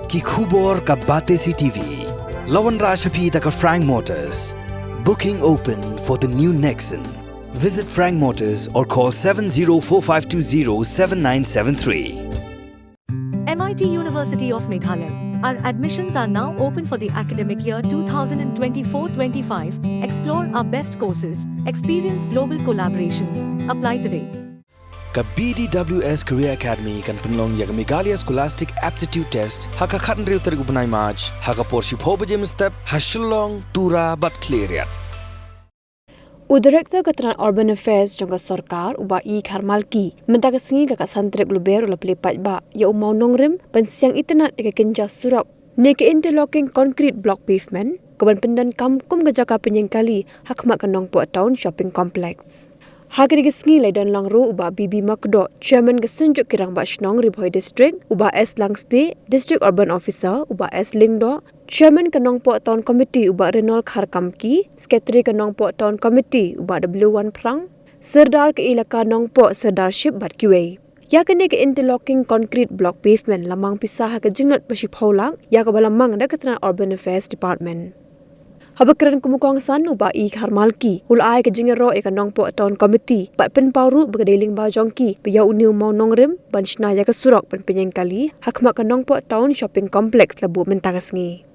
ki khubor ka Bate CTV. Lawan Rashaphi taka Frank Motors. Booking open for the new Nexon. Visit Frank Motors or call 7045207973. MIT University of Meghalaya. Our admissions are now open for the academic year 2024-25. Explore our best courses, experience global collaborations. Apply today. Ka BDWS Career Academy kan penlong ya Meghalaya Scholastic Aptitude Test haka khatan riu tarik upanai March haka porship hobajem step hashulong tura bat cleariat. Director Keterangan Urban Affairs jangka Sarkar uba I Kharmalki mentaka sengi ka santrek luber ula pelipat ba ya umau nongrim pensiang internet ke kenja surak neke interlocking concrete block pavement keban pendan kamkum gejaka penyengkali hakmat kenong po town shopping complex. Haga ke sengi lai dan langru uba Bibi Makdo chairman ke senjuk kirang ba Shnong Ribhoi district uba S Langste district urban officer uba S Lingdo Chairman Kanong Po Town Committee uba Renol Kharkamki, Secretary Kanong Po Town Committee uba W1 Prang, Serdar ke Ilaka Nong Po Serdarship Bat QA. Ya kene ke interlocking concrete block pavement lamang pisah ke jengnot pasip haulang ya ke balamang da Keterangan Urban Affairs Department. Habakran kumukong san uba I Kharmalki, ulai ke jengero e Kanong Po Town Committee, bat pen pauru begadeling ba jongki, biya uniu mau nongrim ban shna ya ke surak pen penyengkali, hakmak Kanong Po Town Shopping Complex labu mentagasngi.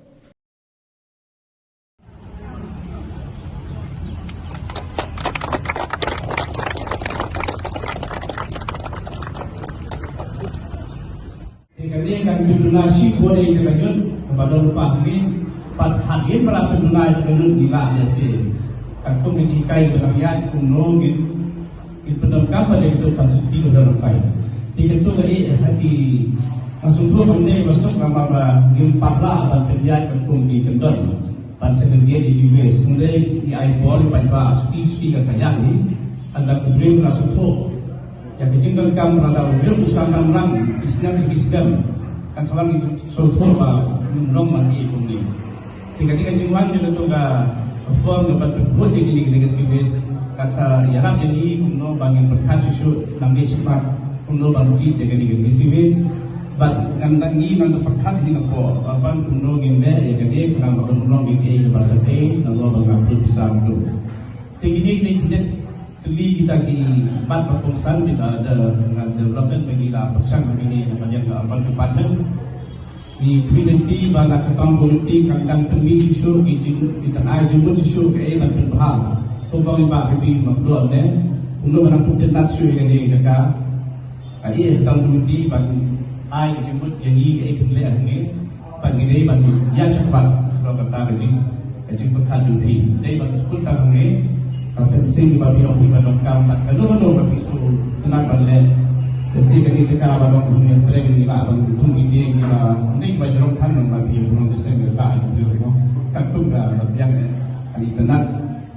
Kali kan donasi boleh dilanjut kepada lupa ini pada hadir pada donasi dengan gila biasa. Kalau menjikai berlayan kuno itu pendapatan pada itu fasiliti berlapai. Tiga itu dari hati masuk tu kami masuk nama impaklah dan terjadi berkum di kendor dan sebagian di US. Mulai di iPhone pada aspi kan saya ni anda kubri masuk tu. Yang kecil kam rada udah usaha orang Islam kan salam itu soal apa belum mati ini. Tiga cuman dia tu ga form dapat berbuat ini dengan sibes kata ya ram ini kuno bangin berkat susu namanya cepat kuno bangkit dengan sibes. But kan ini nanti berkat ini apa apa kuno gimana ya kan dia kuno kuno ini bahasa teh nalo bangapul bisa tu. Tiga ini kita Tuli kita di empat perkongsan kita ada dengan development mengira persiang begini banyak abang kepada di community bala ketang politik kandang temi isu di tanah jumut isu ke banten bahang tunggang iba lebih maklumat ne untuk menangkap tenat isu yang dia jaga ai ketang politik bagi ai jumut yang ini ke kele ini bagi dia bagi ya cepat kalau kata kecil pekat jumpi dia bagi sekolah tahun ini fencing bagi orang di Bandung Kampat. Kalau bagi suruh tenang balik, jadi kami kita abang punya training kita abang tung ini kita ni baju orang kan bagi orang desain kita itu dulu. Katung dah yang kali tenang.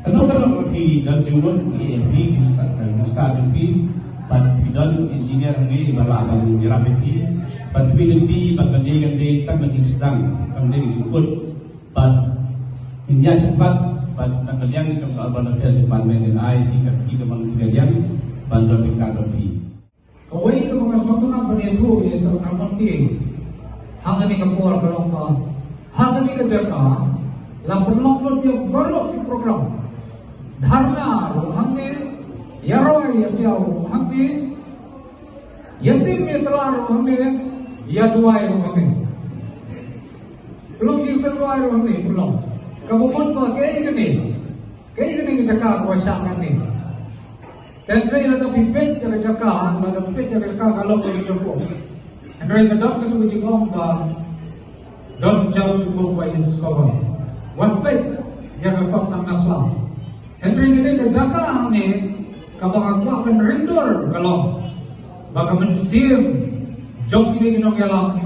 Kalau bagi dalam jumlah ini start ini, pada bidang engineer ini bala abang dirapati, pada bidang ini pada dia tak mungkin sedang, kemudian dijemput, pada ini cepat. Pada kalian itu urban affairs department dan IT kita kalian bandar pengkaji. Kau itu mga suatu na beritu ya seorang penting. Hanya ni kapur kalau ka, hanya ni kerja lampun dia baru di program. Dharna hanya yaroi ya siau hanya yatim mitra hanya ya dua hanya. Belum disesuai hanya belum. Kabupun pa kayak gini cakap kuasa ni. Dan kaya ada pipet yang cakap, ada pipet yang cakap kalau kau jumpa. Andai kadang kita berjumpa ba, don't judge a book by its cover. One pet yang dapat nak naslam. Andai kita cakap ni, kabang aku akan rindur kalau baka mensim job ini kita galang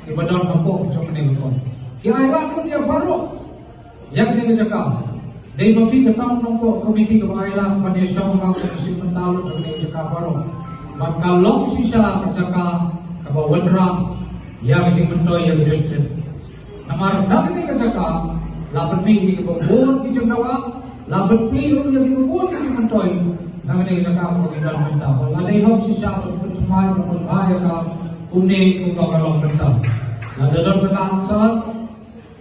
ibadah kapok job ini kita. Kaya aku dia baru. Yang dia cakap, dari bagi ketang nongko komiti kebaikan pada syawal komisi pentalu dari cakap baru. Maka long sisa cakap kabar wendra yang macam mentoy yang justin. Nama rendah ini cakap, lapan minggu kebun di Jawa, lapan minggu yang kebun di mentoy. Nama dia cakap kebun mentah. Ada yang sisa untuk semua berbahaya ka kuning untuk kalau mentah. dalam berlangsung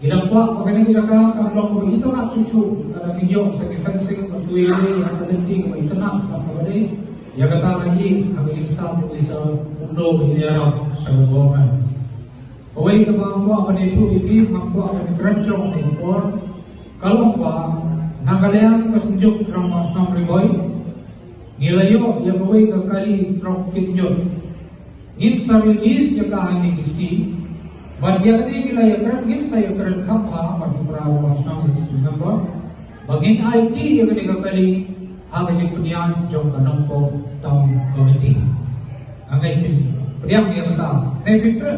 Ilang kuat makanya kita cakap kalau itu nak susu kalau video sebagai fencing waktu ini yang penting itu nak apa ni yang kata lagi kami Islam bisa undur di dalam sebuah awai ke bangku apa itu ini bangku apa ni kerencong ni kuat kalau kuat nak kalian kesunjuk dalam masam riboy gilayo yang awai ke kali truk kinjot in sarigis yang kahani kisti Bagian ini kita yang kerana saya kerana kapha bagi para wasna itu juga. Bagian IT yang kita kali agak jepunian jom kanam ko tahun komiti. Angin ini, dia yang kita. Nepitra.